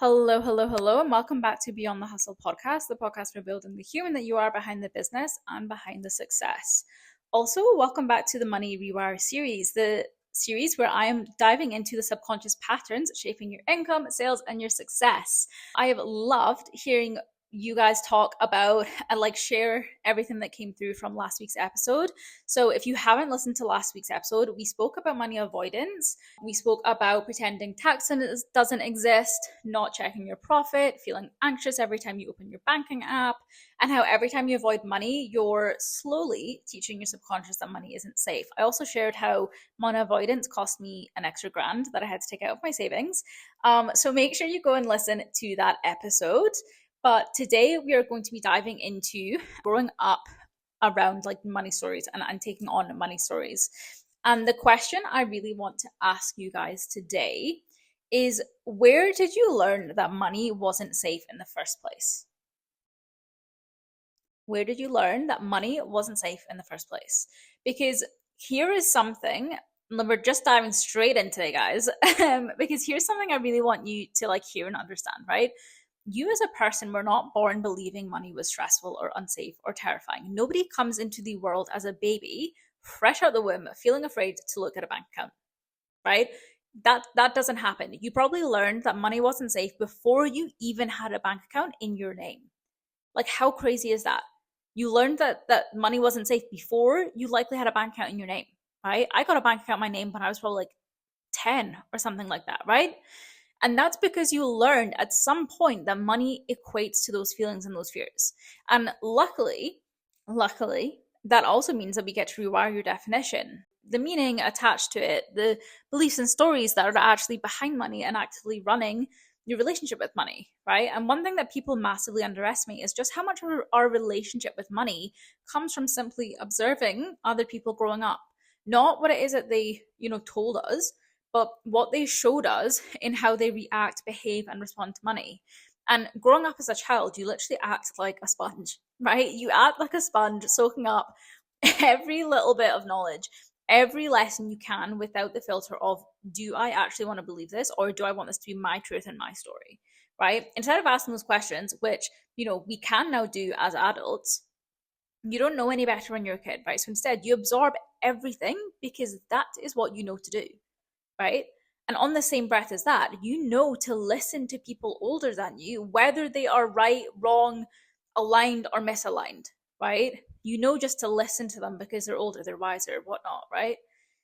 Hello, hello, hello, and welcome back to Beyond the Hustle podcast, the podcast for building the human that you are behind the business and behind the success. Also, welcome back to the Money Rewire Series, the series where I am diving into the subconscious patterns shaping your income, sales, and your success. I have loved hearing you guys talk about and share everything that came through from last week's episode. So if you haven't listened to last week's episode, we spoke about money avoidance. We spoke about pretending tax doesn't exist, not checking your profit, feeling anxious every time you open your banking app, and how every time you avoid money, you're slowly teaching your subconscious that money isn't safe. I also shared how money avoidance cost me an extra grand that I had to take out of my savings. So make sure you go and listen to that episode. But today we are going to be diving into growing up around money stories and taking on money stories. And the question I really want to ask you guys today is, where did you learn that money wasn't safe in the first place? Where did you learn that money wasn't safe in the first place? Because here is something, and we're just diving straight into it, guys, because here's something I really want you to hear and understand, right? You as a person were not born believing money was stressful or unsafe or terrifying. Nobody comes into the world as a baby, fresh out the womb, feeling afraid to look at a bank account, right? That doesn't happen. You probably learned that money wasn't safe before you even had a bank account in your name. How crazy is that? You learned that money wasn't safe before you likely had a bank account in your name, right? I got a bank account in my name when I was probably 10 or something like that, right? And that's because you learned at some point that money equates to those feelings and those fears. And luckily, that also means that we get to rewire your definition, the meaning attached to it, the beliefs and stories that are actually behind money and actively running your relationship with money, right? And one thing that people massively underestimate is just how much of our relationship with money comes from simply observing other people growing up. Not what it is that they, told us, but what they showed us in how they react, behave, and respond to money. And growing up as a child, you literally act like a sponge, right? You act like a sponge, soaking up every little bit of knowledge, every lesson you can without the filter of, do I actually want to believe this, or do I want this to be my truth and my story, right? Instead of asking those questions, which, we can now do as adults, you don't know any better when you're a kid, right? So instead, you absorb everything because that is what you know to do, right? And on the same breath as that, you know to listen to people older than you, whether they are right, wrong, aligned, or misaligned, right? You know just to listen to them because they're older, they're wiser, whatnot, right?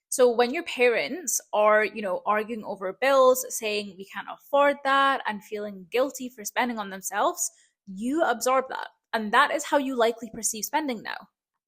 So when your parents are, arguing over bills, saying we can't afford that, and feeling guilty for spending on themselves, you absorb that. And that is how you likely perceive spending now.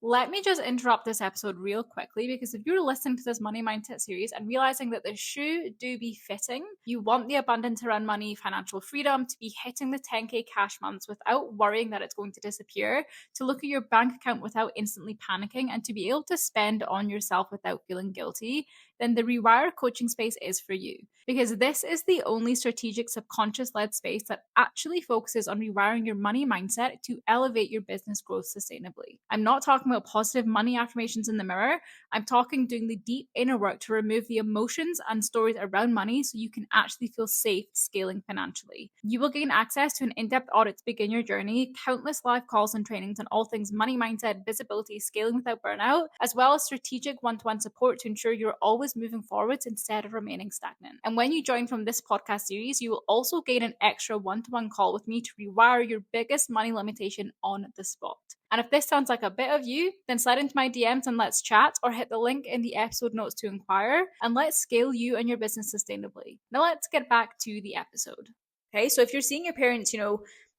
Let me just interrupt this episode real quickly, because if you're listening to this money mindset series and realizing that the shoe do be fitting, you want the abundance around money, financial freedom, to be hitting the 10K cash months without worrying that it's going to disappear, to look at your bank account without instantly panicking, and to be able to spend on yourself without feeling guilty, then the Rewire coaching space is for you. Because this is the only strategic subconscious led space that actually focuses on rewiring your money mindset to elevate your business growth sustainably. I'm not talking about positive money affirmations in the mirror. I'm talking doing the deep inner work to remove the emotions and stories around money so you can actually feel safe scaling financially. You will gain access to an in-depth audit to begin your journey, countless live calls and trainings on all things money mindset, visibility, scaling without burnout, as well as strategic one-to-one support to ensure you're always moving forwards instead of remaining stagnant. And when you join from this podcast series, you will also gain an extra one-to-one call with me to rewire your biggest money limitation on the spot. And if this sounds like a bit of you, then slide into my DMs and let's chat, or hit the link in the episode notes to inquire, and let's scale you and your business sustainably. Now let's get back to the episode. Okay, so if you're seeing your parents,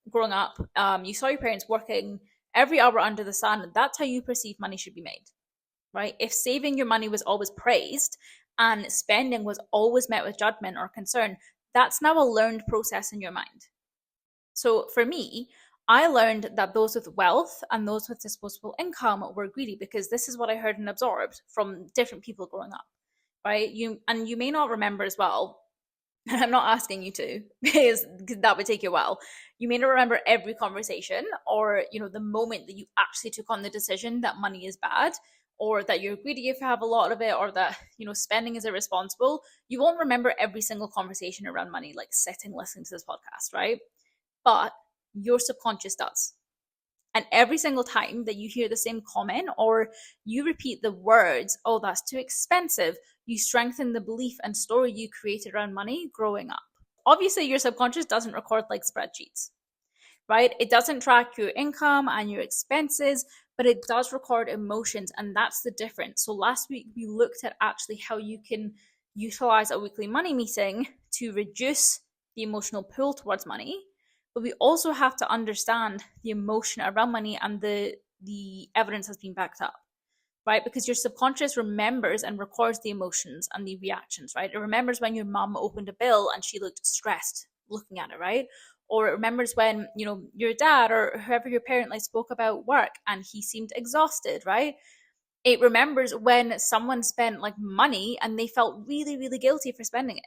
growing up, you saw your parents working every hour under the sun, that's how you perceive money should be made, right? If saving your money was always praised and spending was always met with judgment or concern, that's now a learned process in your mind. So for me, I learned that those with wealth and those with disposable income were greedy, because this is what I heard and absorbed from different people growing up, right? You may not remember as well, and I'm not asking you to, because that would take you a while. You may not remember every conversation or, the moment that you actually took on the decision that money is bad, or that you're greedy if you have a lot of it, or that, spending is irresponsible, you won't remember every single conversation around money, like sitting listening to this podcast, right? But your subconscious does. And every single time that you hear the same comment or you repeat the words, oh, that's too expensive, you strengthen the belief and story you created around money growing up. Obviously, your subconscious doesn't record like spreadsheets, right? It doesn't track your income and your expenses, but it does record emotions, and that's the difference. So last week, we looked at actually how you can utilize a weekly money meeting to reduce the emotional pull towards money. But we also have to understand the emotion around money and the evidence has been backed up, right? Because your subconscious remembers and records the emotions and the reactions, right? It remembers when your mom opened a bill and she looked stressed looking at it, right? Or it remembers when, your dad or whoever your parent like spoke about work and he seemed exhausted, right? It remembers when someone spent like money and they felt really, really guilty for spending it.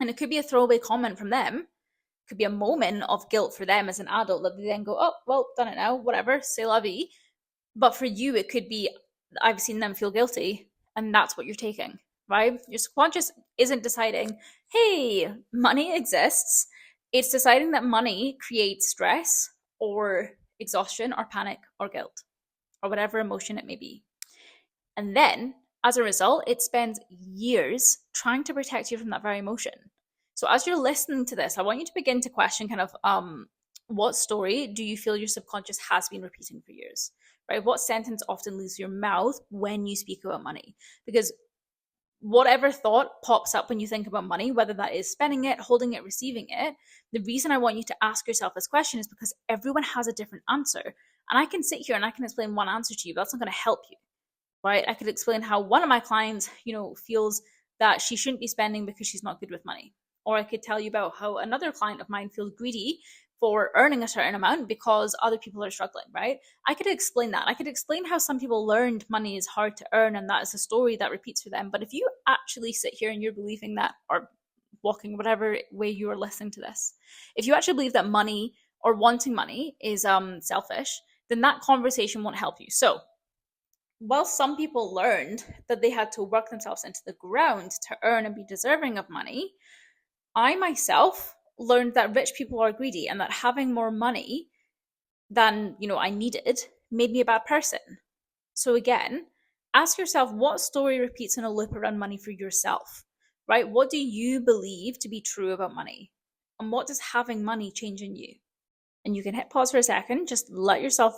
And it could be a throwaway comment from them. It could be a moment of guilt for them as an adult that they then go, oh, well, done it now, whatever, c'est la vie. But for you, it could be, I've seen them feel guilty, and that's what you're taking, right? Your subconscious isn't deciding, hey, money exists. It's deciding that money creates stress or exhaustion or panic or guilt or whatever emotion it may be. And then, as a result, it spends years trying to protect you from that very emotion. So as you're listening to this, I want you to begin to question kind of what story do you feel your subconscious has been repeating for years, right? What sentence often leaves your mouth when you speak about money? Because whatever thought pops up when you think about money, whether that is spending it, holding it, receiving it, the reason I want you to ask yourself this question is because everyone has a different answer. And I can sit here and I can explain one answer to you, but that's not going to help you, right? I could explain how one of my clients, feels that she shouldn't be spending because she's not good with money. Or I could tell you about how another client of mine feels greedy for earning a certain amount because other people are struggling, right? I could explain that. I could explain how some people learned money is hard to earn and that is a story that repeats for them. But if you actually sit here and you're believing that, or walking whatever way you are listening to this, if you actually believe that money or wanting money is selfish, then that conversation won't help you. So while some people learned that they had to work themselves into the ground to earn and be deserving of money, I myself learned that rich people are greedy and that having more money than, I needed made me a bad person. So again, ask yourself what story repeats in a loop around money for yourself, right? What do you believe to be true about money? And what does having money change in you? And you can hit pause for a second, just let yourself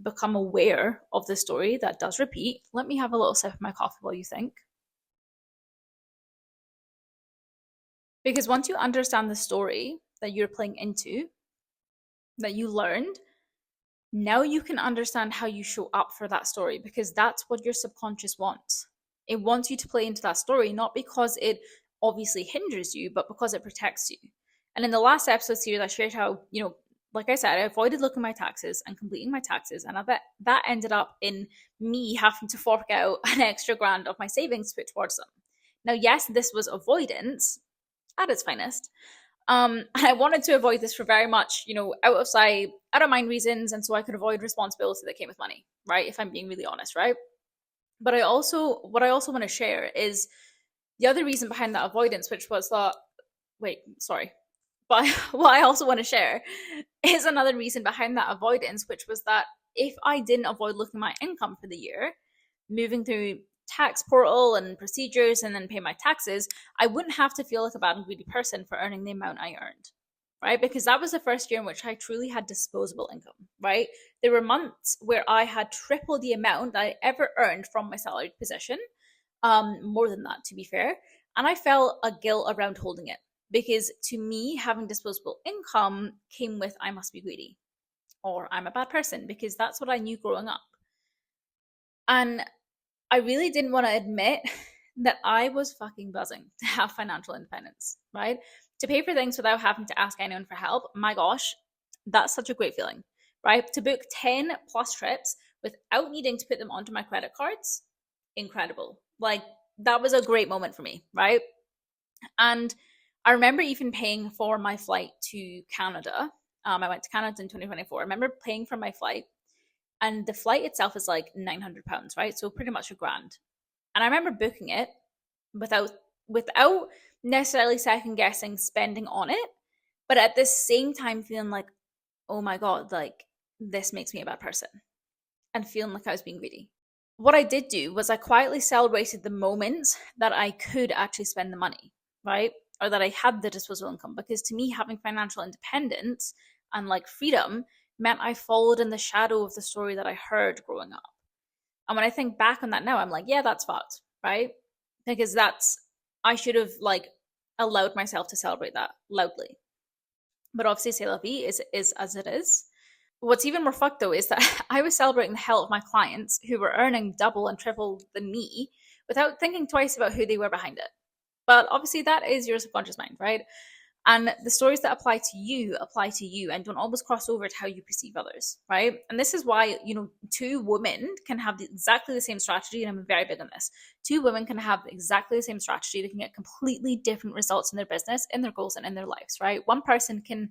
become aware of the story that does repeat. Let me have a little sip of my coffee while you think. Because once you understand the story that you're playing into, that you learned, now you can understand how you show up for that story, because that's what your subconscious wants. It wants you to play into that story, not because it obviously hinders you, but because it protects you. And in the last episode series, I shared how, like I said, I avoided looking at my taxes and completing my taxes. And I bet that ended up in me having to fork out an extra grand of my savings to put towards them. Now, yes, this was avoidance at its finest. And I wanted to avoid this for very much, out of sight, out of mind reasons. And so I could avoid responsibility that came with money, right? If I'm being really honest, right? But what I also want to share is the other reason behind that avoidance, which was that, but what I also want to share is another reason behind that avoidance, which was that if I didn't avoid looking at my income for the year, moving through tax portal and procedures and then pay my taxes, I wouldn't have to feel like a bad and greedy person for earning the amount I earned, right? Because that was the first year in which I truly had disposable income, right? There were months where I had triple the amount that I ever earned from my salaried position, more than that, to be fair. And I felt a guilt around holding it, because to me, having disposable income came with, I must be greedy or I'm a bad person, because that's what I knew growing up. And I really didn't want to admit that I was fucking buzzing to have financial independence, right? To pay for things without having to ask anyone for help. My gosh, that's such a great feeling, right? To book 10 plus trips without needing to put them onto my credit cards, incredible. Like, that was a great moment for me, right? And I remember even paying for my flight to Canada. I went to Canada in 2024. I remember paying for my flight and the flight itself is like £900, right? So pretty much £1,000. And I remember booking it without necessarily second guessing spending on it, but at the same time feeling like, oh my god, like this makes me a bad person, and feeling like I was being greedy. What I did do was I quietly celebrated the moments that I could actually spend the money, right? Or that I had the disposable income, because to me, having financial independence and like freedom meant I followed in the shadow of the story that I heard growing up. And when I think back on that now, I'm like, yeah, that's fucked, right? Because I should have like allowed myself to celebrate that loudly. But obviously, c'est la vie is as it is. What's even more fucked though is that I was celebrating the hell of my clients who were earning double and triple than me without thinking twice about who they were behind it. But obviously, that is your subconscious mind, right? And the stories that apply to you and don't always cross over to how you perceive others, right? And this is why, two women can have exactly the same strategy. And I'm very big on this. Two women can have exactly the same strategy. They can get completely different results in their business, in their goals, and in their lives, right? One person can,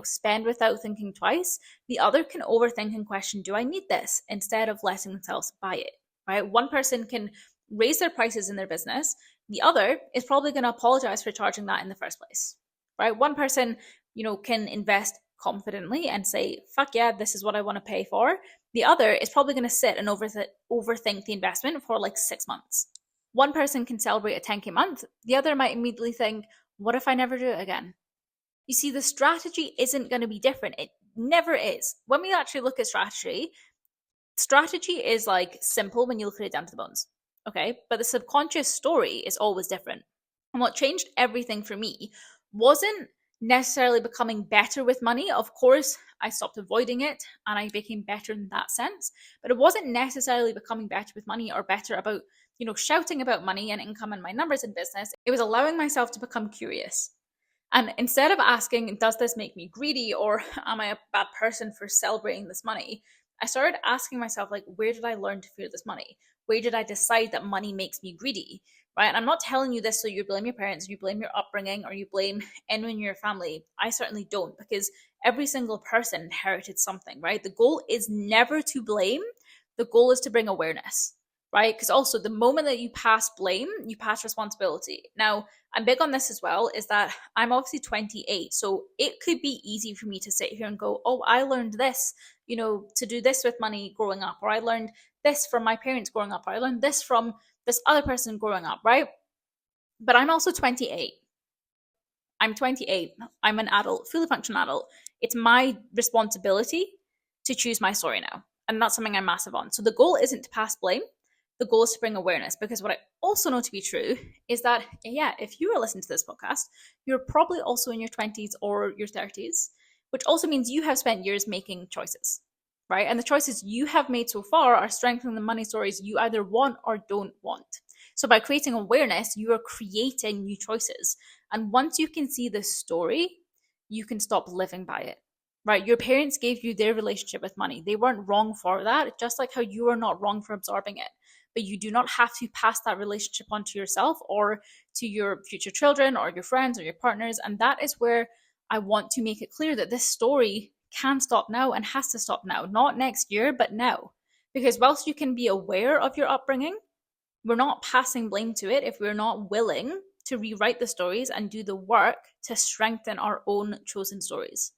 spend without thinking twice. The other can overthink and question, do I need this? Instead of letting themselves buy it, right? One person can raise their prices in their business. The other is probably going to apologize for charging that in the first place, right? One person, can invest confidently and say, fuck yeah, this is what I want to pay for. The other is probably going to sit and overthink the investment for like 6 months. One person can celebrate a 10K month. The other might immediately think, what if I never do it again? You see, the strategy isn't going to be different. It never is. When we actually look at strategy is like simple when you look at it down to the bones. Okay. But the subconscious story is always different. And what changed everything for me wasn't necessarily becoming better with money. Of course, I stopped avoiding it and I became better in that sense. But it wasn't necessarily becoming better with money or better about, shouting about money and income and my numbers in business. It was allowing myself to become curious. And instead of asking, does this make me greedy or am I a bad person for celebrating this money? I started asking myself, like, where did I learn to fear this money? Where did I decide that money makes me greedy? Right? And I'm not telling you this so you blame your parents, you blame your upbringing, or you blame anyone in your family. I certainly don't, because every single person inherited something, right? The goal is never to blame. The goal is to bring awareness, right? Because also the moment that you pass blame, you pass responsibility. Now, I'm big on this as well, is that I'm obviously 28. So it could be easy for me to sit here and go, oh, I learned this, to do this with money growing up, or I learned this from my parents growing up, or I learned this from this other person growing up, right? But I'm also 28. I'm 28. I'm an adult, fully functional adult. It's my responsibility to choose my story now. And that's something I'm massive on. So the goal isn't to pass blame. The goal is to bring awareness, because what I also know to be true is that, yeah, if you are listening to this podcast, you're probably also in your 20s or your 30s, which also means you have spent years making choices, right? And the choices you have made so far are strengthening the money stories you either want or don't want. So by creating awareness, you are creating new choices. And once you can see the story, you can stop living by it, right? Your parents gave you their relationship with money. They weren't wrong for that, just like how you are not wrong for absorbing it. But you do not have to pass that relationship on to yourself or to your future children or your friends or your partners. And that is where I want to make it clear that this story can stop now and has to stop now, not next year, but now. Because whilst you can be aware of your upbringing, we're not passing blame to it if we're not willing to rewrite the stories and do the work to strengthen our own chosen stories.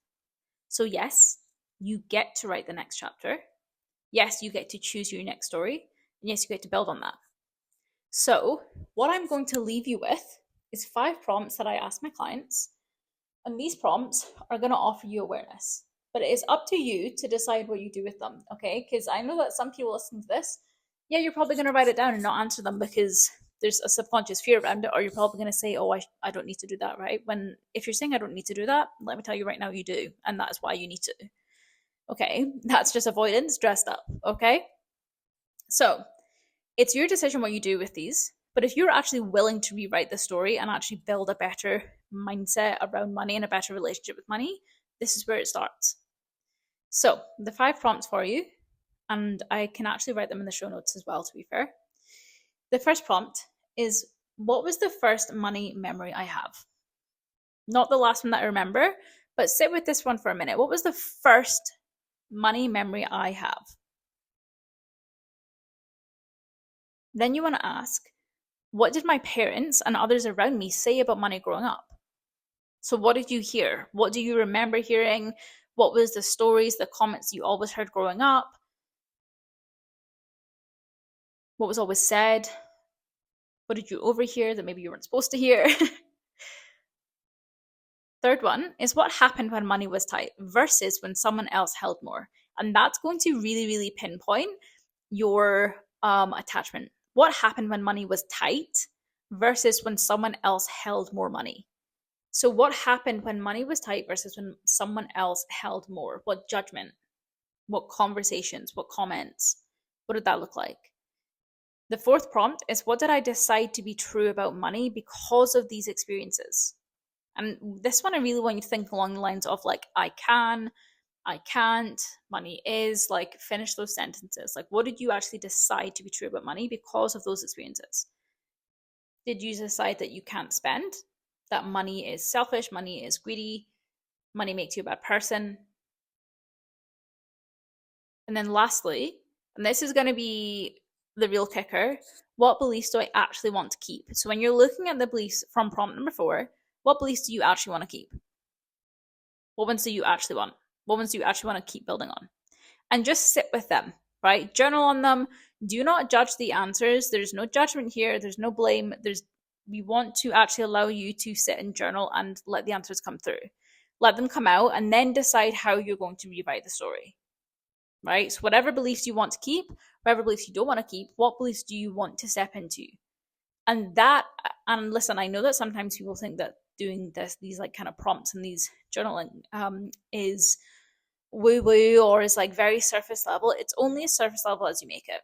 So yes, you get to write the next chapter. Yes, you get to choose your next story. And yes, you get to build on that. So what I'm going to leave you with is 5 prompts that I ask my clients. And these prompts are going to offer you awareness. But it is up to you to decide what you do with them, okay? Because I know that some people listening to this, yeah, you're probably going to write it down and not answer them because there's a subconscious fear around it, or you're probably going to say, oh, I don't need to do that, right? When if you're saying I don't need to do that, let me tell you right now, you do. And that is why you need to. Okay, that's just avoidance dressed up, okay? So it's your decision what you do with these. But if you're actually willing to rewrite the story and actually build a better mindset around money and a better relationship with money, this is where it starts. So the 5 prompts for you, and I can actually write them in the show notes as well, to be fair. The first prompt is, what was the first money memory I have? Not the last one that I remember, but sit with this one for a minute. What was the first money memory I have? Then you want to ask, what did my parents and others around me say about money growing up? So what did you hear? What do you remember hearing? What was the stories, the comments you always heard growing up? What was always said? What did you overhear that maybe you weren't supposed to hear? Third one is what happened when money was tight versus when someone else held more. And that's going to really, really pinpoint your attachment. What happened when money was tight versus when someone else held more money? So, what happened when money was tight versus when someone else held more? What judgment? What conversations? What comments? What did that look like? The fourth prompt is what did I decide to be true about money because of these experiences? And this one, I really want you to think along the lines of like, I can, I can't, money is, like, finish those sentences. Like, what did you actually decide to be true about money because of those experiences? Did you decide that you can't spend? That money is selfish, money is greedy, money makes you a bad person? And then lastly, and this is going to be the real kicker, what beliefs do I actually want to keep? So when you're looking at the beliefs from prompt number 4, what beliefs do you actually want to keep? What ones do you actually want? What ones do you actually want to keep building on? And just sit with them, right? Journal on them. Do not judge the answers. There's no judgment here. There's no blame. We want to actually allow you to sit and journal and let the answers come through. Let them come out and then decide how you're going to rewrite the story, right? So whatever beliefs you want to keep, whatever beliefs you don't want to keep, what beliefs do you want to step into? And listen, I know that sometimes people think that doing these like kind of prompts and these journaling is woo woo or is like very surface level. It's only as surface level as you make it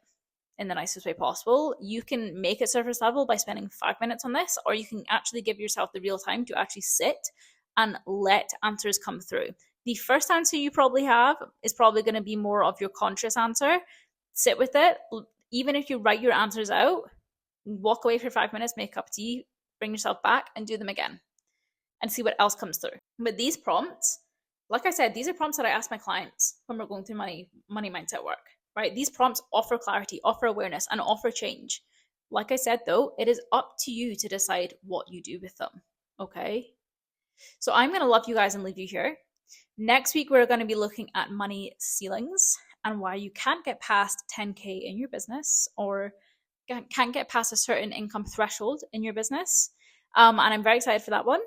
in the nicest way possible. You can make it surface level by spending 5 minutes on this, or you can actually give yourself the real time to actually sit and let answers come through. The first answer you probably have is probably going to be more of your conscious answer. Sit with it. Even if you write your answers out, walk away for 5 minutes, make a cup of tea, bring yourself back and do them again and see what else comes through. But these prompts, like I said, these are prompts that I ask my clients when we're going through money mindset work, right? These prompts offer clarity, offer awareness, and offer change. Like I said, though, it is up to you to decide what you do with them, okay? So I'm going to love you guys and leave you here. Next week, we're going to be looking at money ceilings and why you can't get past 10K in your business or can't get past a certain income threshold in your business. And I'm very excited for that one.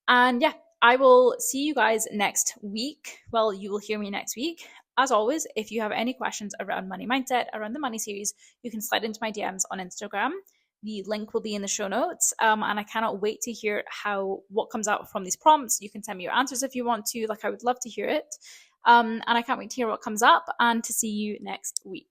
And yeah, I will see you guys next week. Well, you will hear me next week. As always, if you have any questions around money mindset, around the money series, you can slide into my DMs on Instagram. The link will be in the show notes. And I cannot wait to hear what comes out from these prompts. You can send me your answers if you want to. Like, I would love to hear it. And I can't wait to hear what comes up and to see you next week.